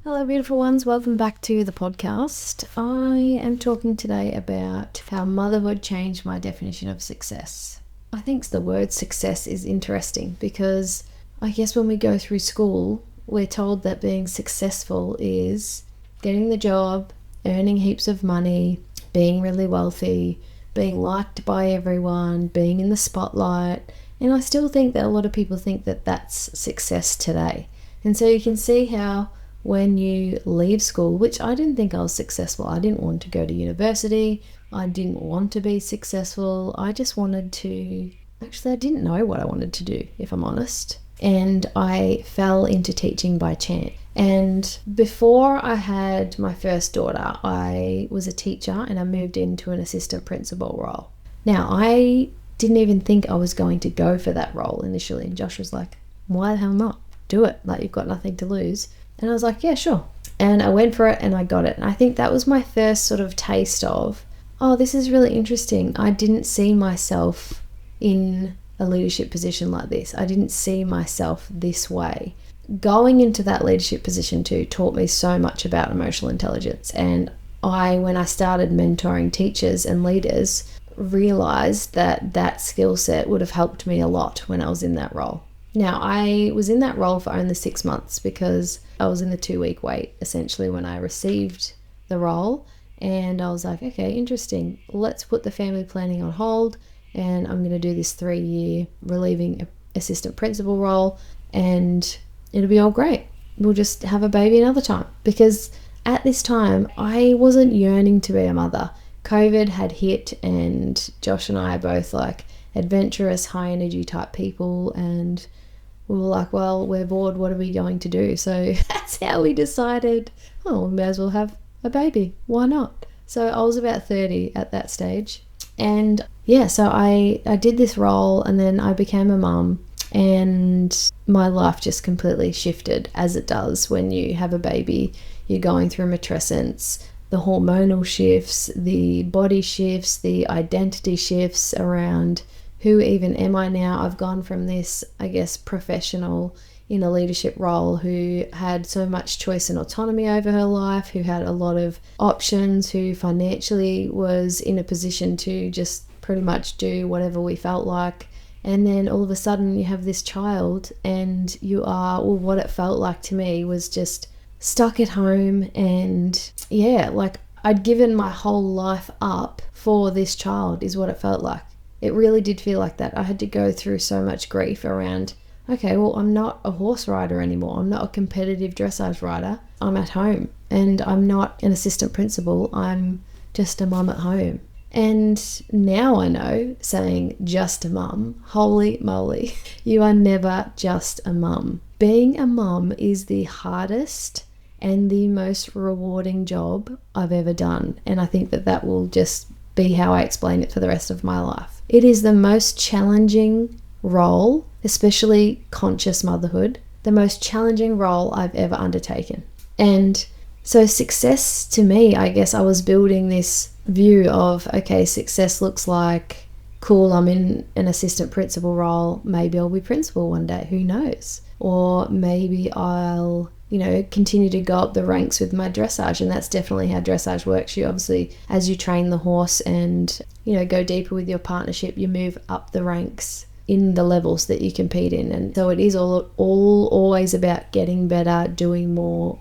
Hello, beautiful ones. Welcome back to the podcast. I am talking today about how motherhood changed my definition of success. I think the word success is interesting because I guess when we go through school, we're told that being successful is getting the job, earning heaps of money, being really wealthy, being liked by everyone, being in the spotlight. And I still think that a lot of people think that that's success today. And so you can see how when you leave school, which I didn't think I was successful. I didn't want to go to university. I didn't want to be successful. I just wanted to, actually, I didn't know what I wanted to do, if I'm honest. And I fell into teaching by chance. And before I had my first daughter, I was a teacher and I moved into an assistant principal role. Now, I didn't even think I was going to go for that role initially. And Josh was like, why the hell not? Do it. Like, you've got nothing to lose. And I was like, yeah, sure. And I went for it and I got it. And I think that was my first sort of taste of, oh, this is really interesting. I didn't see myself in a leadership position like this. I didn't see myself this way. Going into that leadership position too taught me so much about emotional intelligence. And when I started mentoring teachers and leaders, realized that that skill set would have helped me a lot when I was in that role. Now, I was in that role for only 6 months because I was in the 2-week wait, essentially, when I received the role. And I was like, okay, interesting. Let's put the family planning on hold. And I'm going to do this 3-year relieving assistant principal role. And it'll be all great. We'll just have a baby another time. Because at this time, I wasn't yearning to be a mother. COVID had hit and Josh and I are both like adventurous, high energy type people. And we were like, well, we're bored, what are we going to do? So that's how we decided, oh, we may as well have a baby. Why not? So I was about 30 at that stage. And yeah, so I did this role and then I became a mum and my life just completely shifted, as it does when you have a baby. You're going through matrescence, the hormonal shifts, the body shifts, the identity shifts around who even am I now? I've gone from this, I guess, professional in a leadership role who had so much choice and autonomy over her life, who had a lot of options, who financially was in a position to just pretty much do whatever we felt like. And then all of a sudden you have this child and you are, well, what it felt like to me was just stuck at home. And yeah, like I'd given my whole life up for this child is what it felt like. It really did feel like that. I had to go through so much grief around, okay, well, I'm not a horse rider anymore. I'm not a competitive dressage rider. I'm at home and I'm not an assistant principal. I'm just a mum at home. And now I know, saying just a mum, holy moly, you are never just a mum. Being a mum is the hardest and the most rewarding job I've ever done. And I think that will just be how I explain it for the rest of my life. It is the most challenging role, especially conscious motherhood, the most challenging role I've ever undertaken. And so success to me, I guess I was building this view of, okay, success looks like, cool, I'm in an assistant principal role, maybe I'll be principal one day, who knows? Or maybe I'll continue to go up the ranks with my dressage. And that's definitely how dressage works. You obviously, as you train the horse and, go deeper with your partnership, you move up the ranks in the levels that you compete in. And so it is all always about getting better, doing more,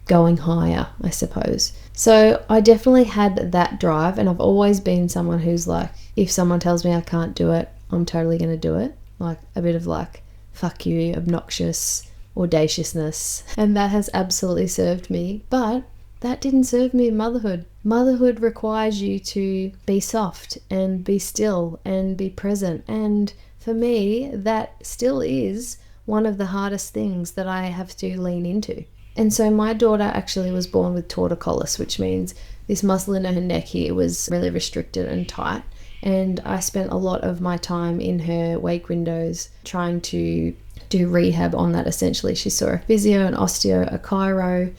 going higher, I suppose. So I definitely had that drive, and I've always been someone who's like, if someone tells me I can't do it, I'm totally going to do it. Like a bit of like, fuck you, obnoxious audaciousness, and that has absolutely served me. But that didn't serve me in motherhood. Motherhood requires you to be soft and be still and be present, and for me that still is one of the hardest things that I have to lean into. And so my daughter actually was born with torticollis, which means this muscle in her neck here was really restricted and tight. And I spent a lot of my time in her wake windows trying to do rehab on that. Essentially, she saw a physio, an osteo, a chiro,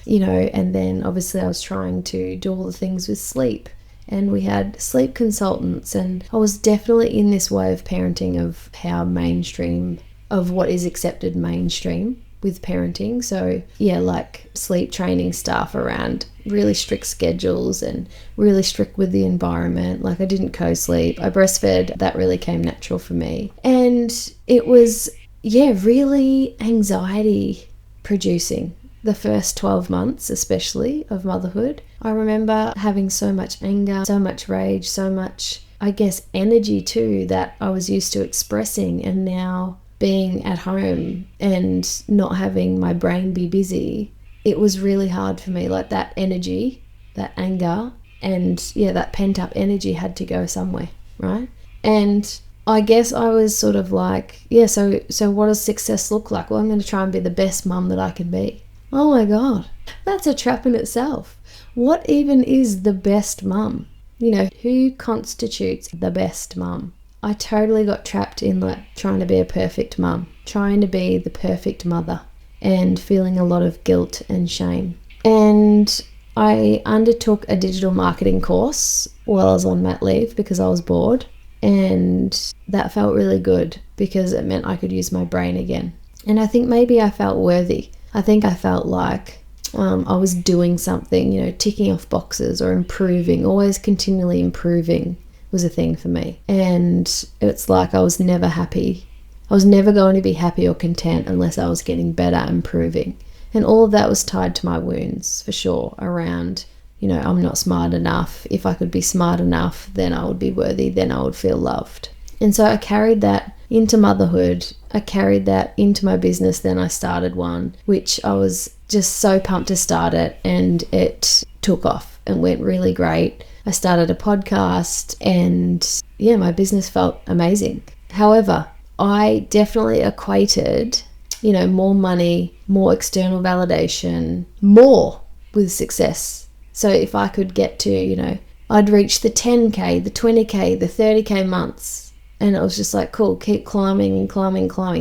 and then obviously I was trying to do all the things with sleep. And we had sleep consultants, and I was definitely in this way of parenting of how mainstream, of what is accepted mainstream. with parenting. So yeah, like sleep training stuff around really strict schedules and really strict with the environment. Like I didn't co-sleep, I breastfed. That really came natural for me. And it was, yeah, really anxiety producing. The first 12 months, especially, of motherhood. I remember having so much anger, so much rage, so much, I guess, energy too, that I was used to expressing, and now being at home and not having my brain be busy, it was really hard for me. Like that energy, that anger, and yeah, that pent up energy had to go somewhere, right? And I guess I was sort of like, yeah, so what does success look like? Well, I'm going to try and be the best mum that I can be. Oh my God, that's a trap in itself. What even is the best mum? You know, who constitutes the best mum? I totally got trapped in like trying to be a perfect mum, trying to be the perfect mother, and feeling a lot of guilt and shame. And I undertook a digital marketing course while I was on mat leave because I was bored. And that felt really good because it meant I could use my brain again. And I think maybe I felt worthy. I think I felt like I was doing something, you know, ticking off boxes or improving, always continually improving was a thing for me. And it's like I was never happy. I was never going to be happy or content unless I was getting better, improving. And all of that was tied to my wounds, for sure, around, you know, I'm not smart enough. If I could be smart enough, then I would be worthy, then I would feel loved. And so I carried that into motherhood. I carried that into my business. Then I started one, which I was just so pumped to start it, and it took off and went really great. I started a podcast, and yeah, my business felt amazing. However, I definitely equated, you know, more money, more external validation, more with success. So if I could get to, you know, I'd reach the 10K, the 20K, the 30K months. And it was just like, cool, keep climbing.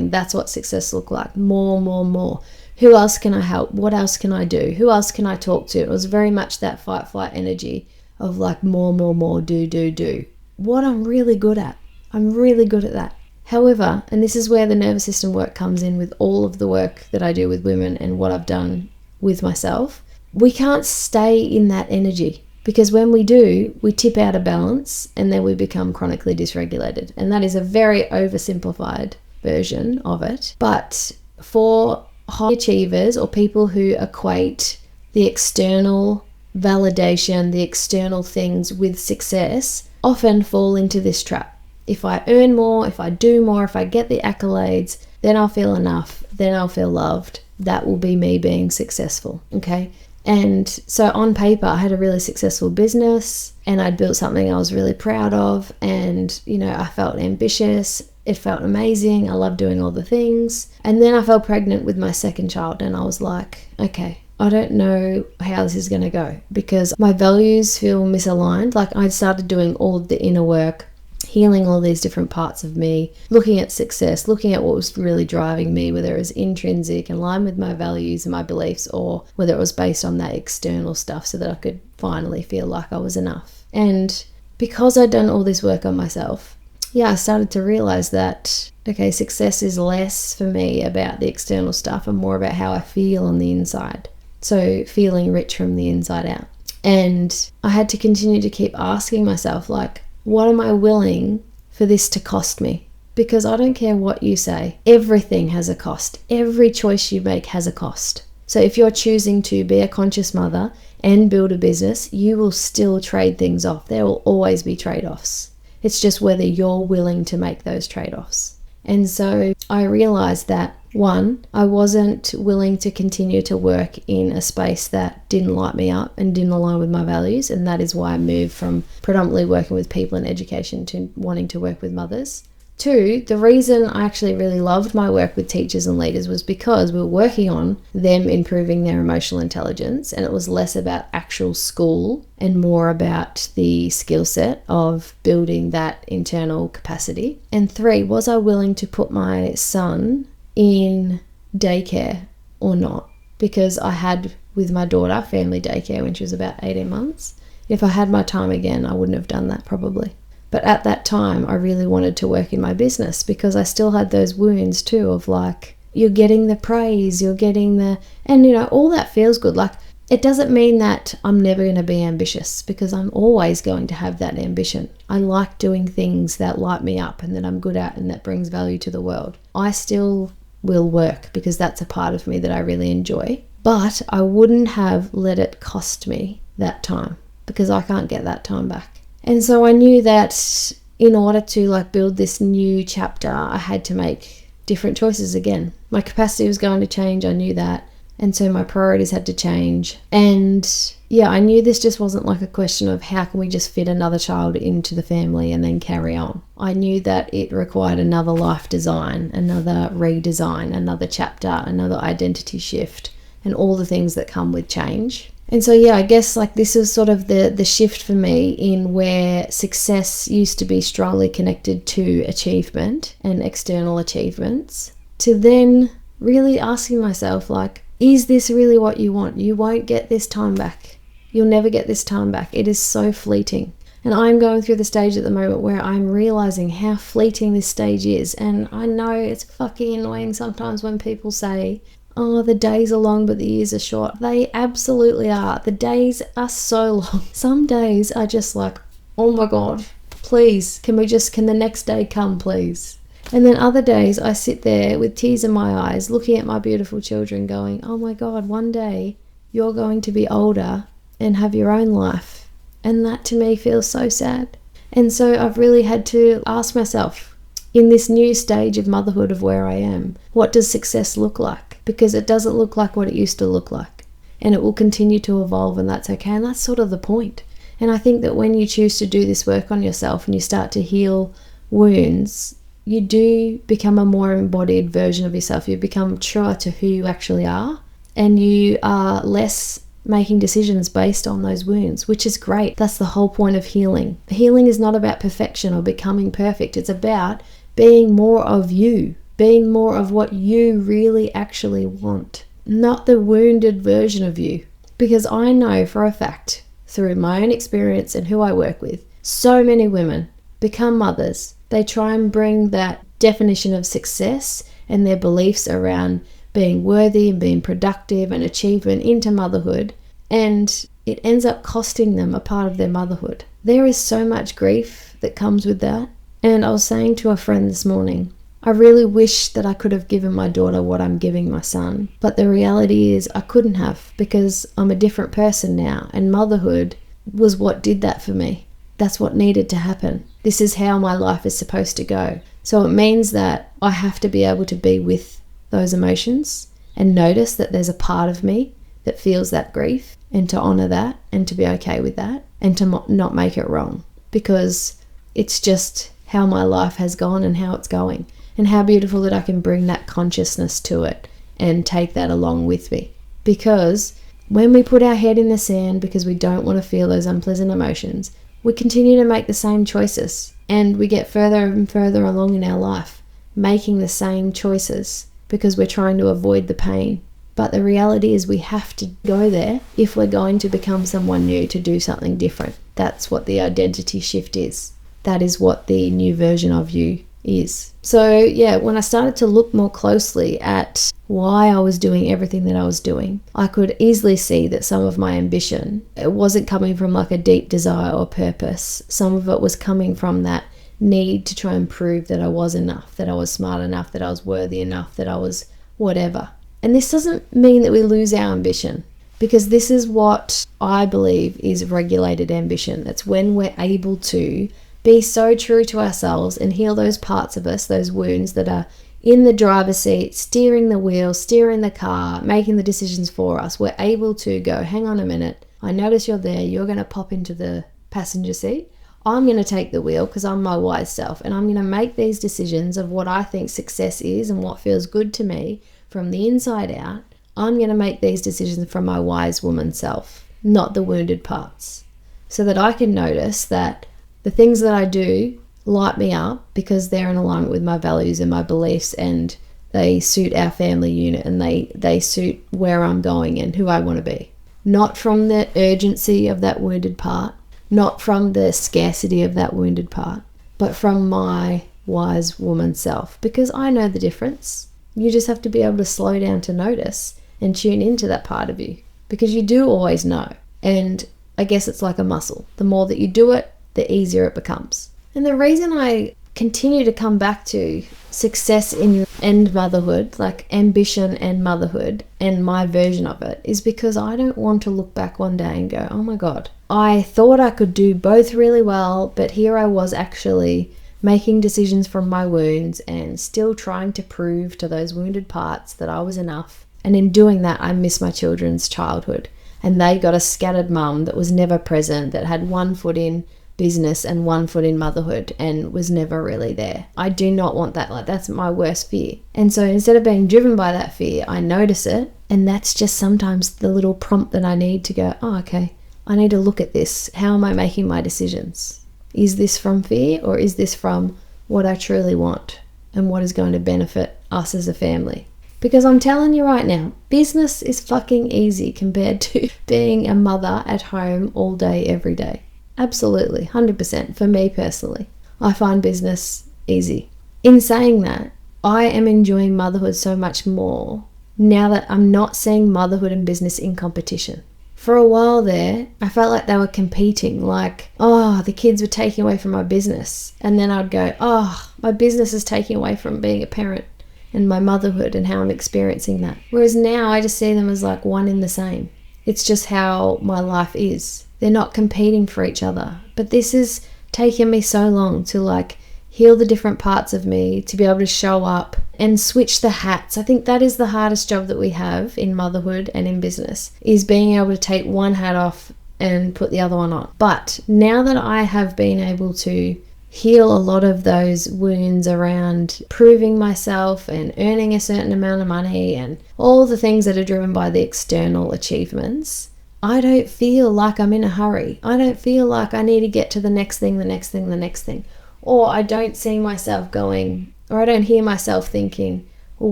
That's what success looked like. More. Who else can I help? What else can I do? Who else can I talk to? It was very much that fight, flight energy of like more, do. What I'm really good at. I'm really good at that. However, and this is where the nervous system work comes in with all of the work that I do with women and what I've done with myself, we can't stay in that energy. Because when we do, we tip out of balance and then we become chronically dysregulated. And that is a very oversimplified version of it. But for high achievers or people who equate the external validation, the external things with success, often fall into this trap. If I earn more, if I do more, if I get the accolades, then I'll feel enough, then I'll feel loved. That will be me being successful, okay? And so on paper, I had a really successful business and I'd built something I was really proud of. And, you know, I felt ambitious. It felt amazing. I loved doing all the things. And then I fell pregnant with my second child and I was like, okay, I don't know how this is going to go because my values feel misaligned. Like I started doing all of the inner work, healing all these different parts of me, looking at success, looking at what was really driving me, whether it was intrinsic, in line with my values and my beliefs, or whether it was based on that external stuff so that I could finally feel like I was enough. And because I'd done all this work on myself, I started to realize that, okay, success is less for me about the external stuff and more about how I feel on the inside. So feeling rich from the inside out. And I had to continue to keep asking myself, like, what am I willing for this to cost me? Because I don't care what you say. Everything has a cost. Every choice you make has a cost. So if you're choosing to be a conscious mother and build a business, you will still trade things off. There will always be trade-offs. It's just whether you're willing to make those trade-offs. And so I realized that, one, I wasn't willing to continue to work in a space that didn't light me up and didn't align with my values. And that is why I moved from predominantly working with people in education to wanting to work with mothers. Two, the reason I actually really loved my work with teachers and leaders was because we were working on them improving their emotional intelligence, and it was less about actual school and more about the skill set of building that internal capacity. And three, was I willing to put my son in daycare or not? Because I had with my daughter family daycare when she was about 18 months. If I had my time again, I wouldn't have done that probably. But at that time, I really wanted to work in my business because I still had those wounds too of like, you're getting the praise, you're getting and all that feels good. Like, it doesn't mean that I'm never going to be ambitious, because I'm always going to have that ambition. I like doing things that light me up and that I'm good at and that brings value to the world. I still will work because that's a part of me that I really enjoy. But I wouldn't have let it cost me that time, because I can't get that time back. And so I knew that in order to build this new chapter, I had to make different choices again. My capacity was going to change, I knew that. And so my priorities had to change. And yeah, I knew this just wasn't a question of how can we just fit another child into the family and then carry on. I knew that it required another life design, another redesign, another chapter, another identity shift, and all the things that come with change. And so yeah, I guess this is sort of the shift for me in where success used to be strongly connected to achievement and external achievements, to then really asking myself, is this really what you want? You won't get this time back. You'll never get this time back. It is so fleeting. And I'm going through the stage at the moment where I'm realizing how fleeting this stage is. And I know it's fucking annoying sometimes when people say, oh, the days are long, but the years are short. They absolutely are. The days are so long. Some days are just oh my God, please, can the next day come, please? And then other days I sit there with tears in my eyes, looking at my beautiful children going, oh my God, one day you're going to be older and have your own life. And that to me feels so sad. And so I've really had to ask myself, in this new stage of motherhood of where I am, what does success look like? Because it doesn't look like what it used to look like. And it will continue to evolve, and that's okay. And that's sort of the point. And I think that when you choose to do this work on yourself and you start to heal wounds, you do become a more embodied version of yourself. You become truer to who you actually are, and you are less making decisions based on those wounds, which is great. That's the whole point of healing. Healing is not about perfection or becoming perfect. It's about being more of you, being more of what you really actually want, not the wounded version of you. Because I know for a fact, through my own experience and who I work with, so many women become mothers. They try and bring that definition of success and their beliefs around being worthy and being productive and achievement into motherhood, and it ends up costing them a part of their motherhood. There is so much grief that comes with that. And I was saying to a friend this morning, I really wish that I could have given my daughter what I'm giving my son. But the reality is I couldn't have, because I'm a different person now, and motherhood was what did that for me. That's what needed to happen. This is how my life is supposed to go. So it means that I have to be able to be with those emotions and notice that there's a part of me that feels that grief, and to honor that and to be okay with that and to not make it wrong, because it's just how my life has gone and how it's going, and how beautiful that I can bring that consciousness to it and take that along with me. Because when we put our head in the sand because we don't want to feel those unpleasant emotions, we continue to make the same choices, and we get further and further along in our life making the same choices because we're trying to avoid the pain. But the reality is we have to go there if we're going to become someone new, to do something different. That's what the identity shift is. That is what the new version of you is. So yeah, when I started to look more closely at why I was doing everything that I was doing, I could easily see that some of my ambition, it wasn't coming from a deep desire or purpose. Some of it was coming from that need to try and prove that I was enough, that I was smart enough, that I was worthy enough, that I was whatever. And this doesn't mean that we lose our ambition, because this is what I believe is regulated ambition. It's when we're able to be so true to ourselves and heal those parts of us, those wounds that are in the driver's seat, steering the wheel, steering the car, making the decisions for us. We're able to go, hang on a minute, I notice you're there, you're going to pop into the passenger seat. I'm going to take the wheel because I'm my wise self, and I'm going to make these decisions of what I think success is and what feels good to me from the inside out. I'm going to make these decisions from my wise woman self, not the wounded parts, so that I can notice that the things that I do light me up because they're in alignment with my values and my beliefs, and they suit our family unit, and they suit where I'm going and who I want to be. Not from the urgency of that wounded part, not from the scarcity of that wounded part, but from my wise woman self, because I know the difference. You just have to be able to slow down to notice and tune into that part of you, because you do always know. And I guess it's like a muscle. The more that you do it, the easier it becomes. And the reason I continue to come back to success and motherhood, like ambition and motherhood and my version of it, is because I don't want to look back one day and go, oh my God, I thought I could do both really well, but here I was actually making decisions from my wounds and still trying to prove to those wounded parts that I was enough. And in doing that, I miss my children's childhood. And they got a scattered mum that was never present, that had one foot in business and one foot in motherhood and was never really there. I do not want that. Like, that's my worst fear. And so instead of being driven by that fear, I notice it. And that's just sometimes the little prompt that I need to go, oh, okay, I need to look at this. How am I making my decisions? Is this from fear, or is this from what I truly want and what is going to benefit us as a family? Because I'm telling you right now, business is fucking easy compared to being a mother at home all day, every day. Absolutely, 100% for me personally. I find business easy. In saying that, I am enjoying motherhood so much more now that I'm not seeing motherhood and business in competition. For a while there, I felt like they were competing, like, oh, the kids were taking away from my business. And then I'd go, oh, my business is taking away from being a parent and my motherhood and how I'm experiencing that. Whereas now I just see them as like one in the same. It's just how my life is. They're not competing for each other. But this has taken me so long to like heal the different parts of me, to be able to show up and switch the hats. I think that is the hardest job that we have in motherhood and in business, is being able to take one hat off and put the other one on. But now that I have been able to heal a lot of those wounds around proving myself and earning a certain amount of money and all the things that are driven by the external achievements, I don't feel like I'm in a hurry. I don't feel like I need to get to the next thing, the next thing, the next thing. Or I don't see myself going, or I don't hear myself thinking, well,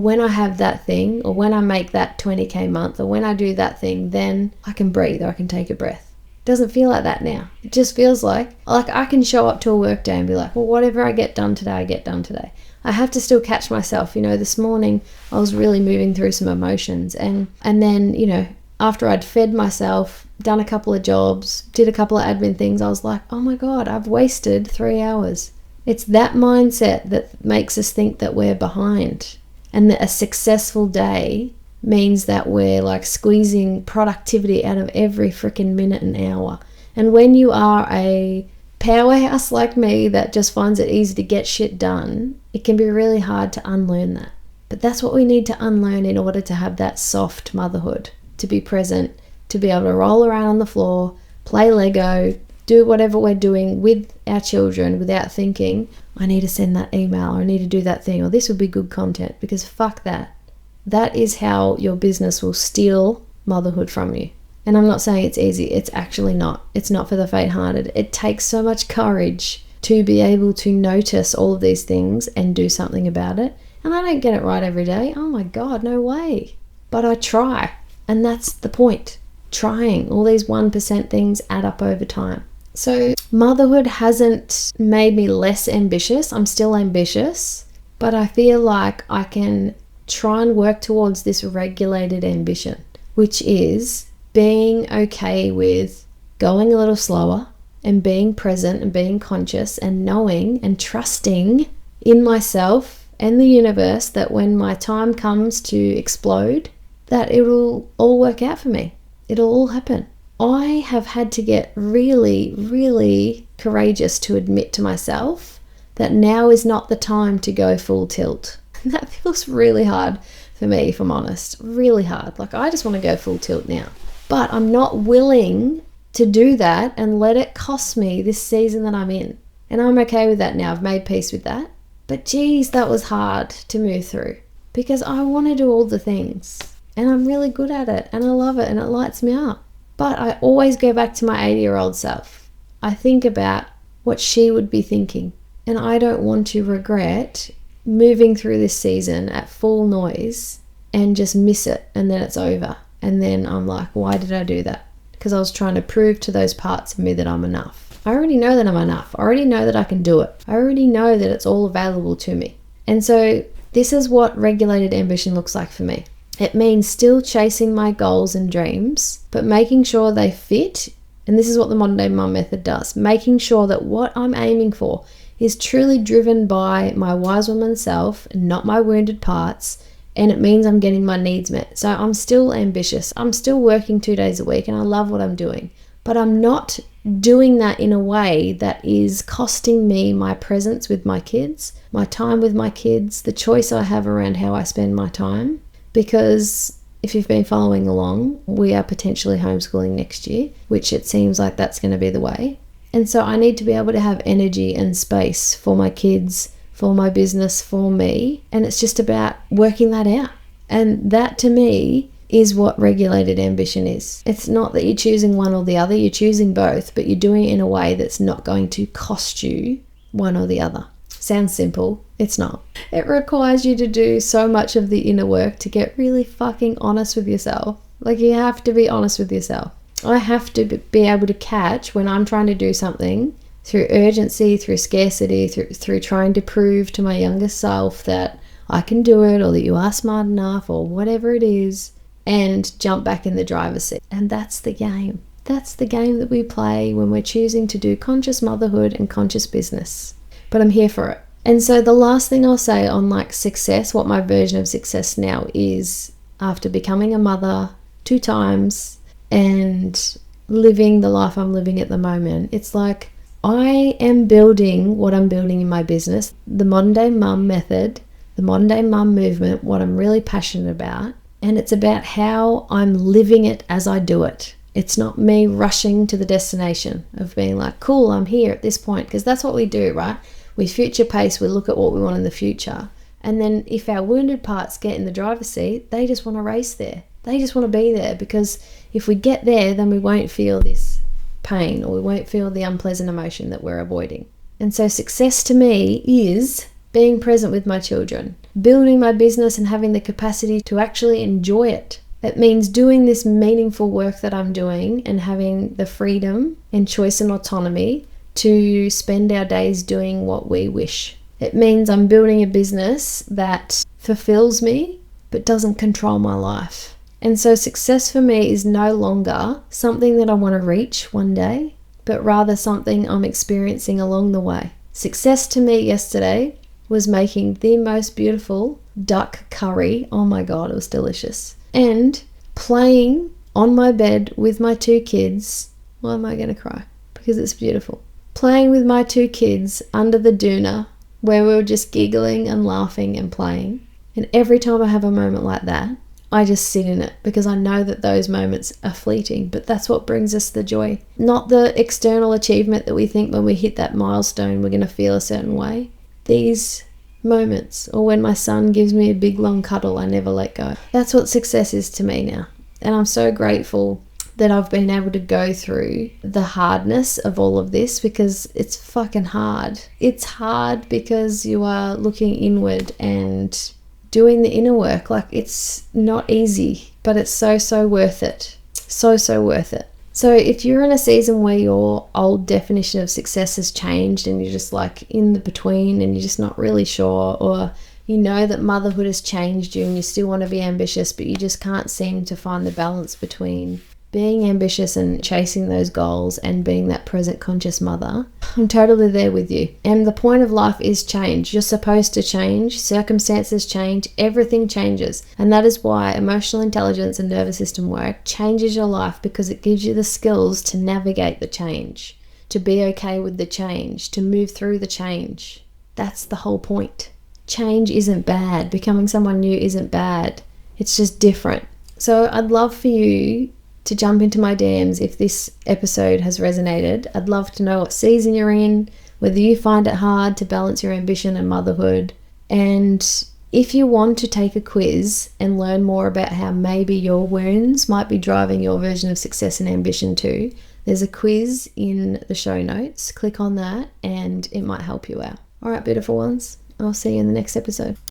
when I have that thing, or when I make that 20K month, or when I do that thing, then I can breathe, or I can take a breath. It doesn't feel like that now. It just feels like I can show up to a work day and be like, well, whatever I get done today, I get done today. I have to still catch myself. This morning I was really moving through some emotions, and then, after I'd fed myself, done a couple of jobs, did a couple of admin things, I was like, oh my God, I've wasted 3 hours. It's that mindset that makes us think that we're behind, and that a successful day means that we're like squeezing productivity out of every freaking minute and hour. And when you are a powerhouse like me that just finds it easy to get shit done, it can be really hard to unlearn that. But that's what we need to unlearn in order to have that soft motherhood, to be present, to be able to roll around on the floor, play Lego, do whatever we're doing with our children without thinking, I need to send that email, or I need to do that thing, or this would be good content, because fuck that. That is how your business will steal motherhood from you. And I'm not saying it's easy. It's actually not. It's not for the faint-hearted. It takes so much courage to be able to notice all of these things and do something about it. And I don't get it right every day. Oh my God, no way. But I try. And that's the point. Trying. All these 1% things add up over time. So motherhood hasn't made me less ambitious. I'm still ambitious, but I feel like I can try and work towards this regulated ambition, which is being okay with going a little slower and being present and being conscious and knowing and trusting in myself and the universe that when my time comes to explode, that it'll all work out for me. It'll all happen. I have had to get really, really courageous to admit to myself that now is not the time to go full tilt. And that feels really hard for me, if I'm honest. Really hard. Like, I just want to go full tilt now. But I'm not willing to do that and let it cost me this season that I'm in. And I'm okay with that now. I've made peace with that. But geez, that was hard to move through, because I want to do all the things. And I'm really good at it. And I love it. And it lights me up. But I always go back to my 80-year-old self. I think about what she would be thinking. And I don't want to regret moving through this season at full noise and just miss it, and then it's over. And then I'm like, why did I do that? Because I was trying to prove to those parts of me that I'm enough. I already know that I'm enough. I already know that I can do it. I already know that it's all available to me. And so This is what regulated ambition looks like for me. It means still chasing my goals and dreams, but making sure they fit. And this is what the modern day mum method does. Making sure that what I'm aiming for is truly driven by my wise woman self, not my wounded parts. And it means I'm getting my needs met. So I'm still ambitious. I'm still working 2 days a week and I love what I'm doing. But I'm not doing that in a way that is costing me my presence with my kids, my time with my kids, the choice I have around how I spend my time. Because if you've been following along, we are potentially homeschooling next year, which it seems like that's going to be the way. And so I need to be able to have energy and space for my kids, for my business, for me. And it's just about working that out. And that to me is what regulated ambition is. It's not that you're choosing one or the other, you're choosing both, but you're doing it in a way that's not going to cost you one or the other. Sounds simple. It's not. It requires you to do so much of the inner work to get really fucking honest with yourself. Like, you have to be honest with yourself. I have to be able to catch when I'm trying to do something through urgency, through scarcity, through trying to prove to my younger self that I can do it, or that you are smart enough, or whatever it is, and jump back in the driver's seat. And that's the game. That's the game that we play when we're choosing to do conscious motherhood and conscious business. But I'm here for it. And so the last thing I'll say on like success, what my version of success now is, after becoming a mother 2 times and living the life I'm living at the moment, it's like I am building what I'm building in my business, the modern day mum method, the modern day mum movement, what I'm really passionate about. And it's about how I'm living it as I do it. It's not me rushing to the destination of being like, cool, I'm here at this point. Because that's what we do, right? We future pace, we look at what we want in the future. And then if our wounded parts get in the driver's seat, they just want to race there. They just want to be there, because if we get there, then we won't feel this pain, or we won't feel the unpleasant emotion that we're avoiding. And so success to me is being present with my children, building my business and having the capacity to actually enjoy it. It means doing this meaningful work that I'm doing and having the freedom and choice and autonomy to spend our days doing what we wish. It means I'm building a business that fulfills me but doesn't control my life. And so success for me is no longer something that I want to reach one day, but rather something I'm experiencing along the way. Success to me yesterday was making the most beautiful duck curry. Oh my God, it was delicious. And playing on my bed with my 2 kids. Why am I going to cry? Because it's beautiful. Playing with my 2 kids under the doona, where we were just giggling and laughing and playing. And every time I have a moment like that, I just sit in it, because I know that those moments are fleeting, but that's what brings us the joy. Not the external achievement that we think when we hit that milestone we're going to feel a certain way. These moments, or when my son gives me a big long cuddle I never let go. That's what success is to me now. And I'm so grateful that I've been able to go through the hardness of all of this, because it's fucking hard. It's hard because you are looking inward and doing the inner work. Like, it's not easy, but it's so worth it. So worth it. So if you're in a season where your old definition of success has changed and you're just like in the between and you're just not really sure, or you know that motherhood has changed you and you still want to be ambitious, but you just can't seem to find the balance between being ambitious and chasing those goals and being that present conscious mother, I'm totally there with you. And the point of life is change. You're supposed to change. Circumstances change. Everything changes. And that is why emotional intelligence and nervous system work changes your life, because it gives you the skills to navigate the change, to be okay with the change, to move through the change. That's the whole point. Change isn't bad. Becoming someone new isn't bad. It's just different. So I'd love for you to jump into my DMs if this episode has resonated. I'd love to know what season you're in, whether you find it hard to balance your ambition and motherhood. And if you want to take a quiz and learn more about how maybe your wounds might be driving your version of success and ambition too, there's a quiz in the show notes. Click on that and it might help you out. All right, beautiful ones. I'll see you in the next episode.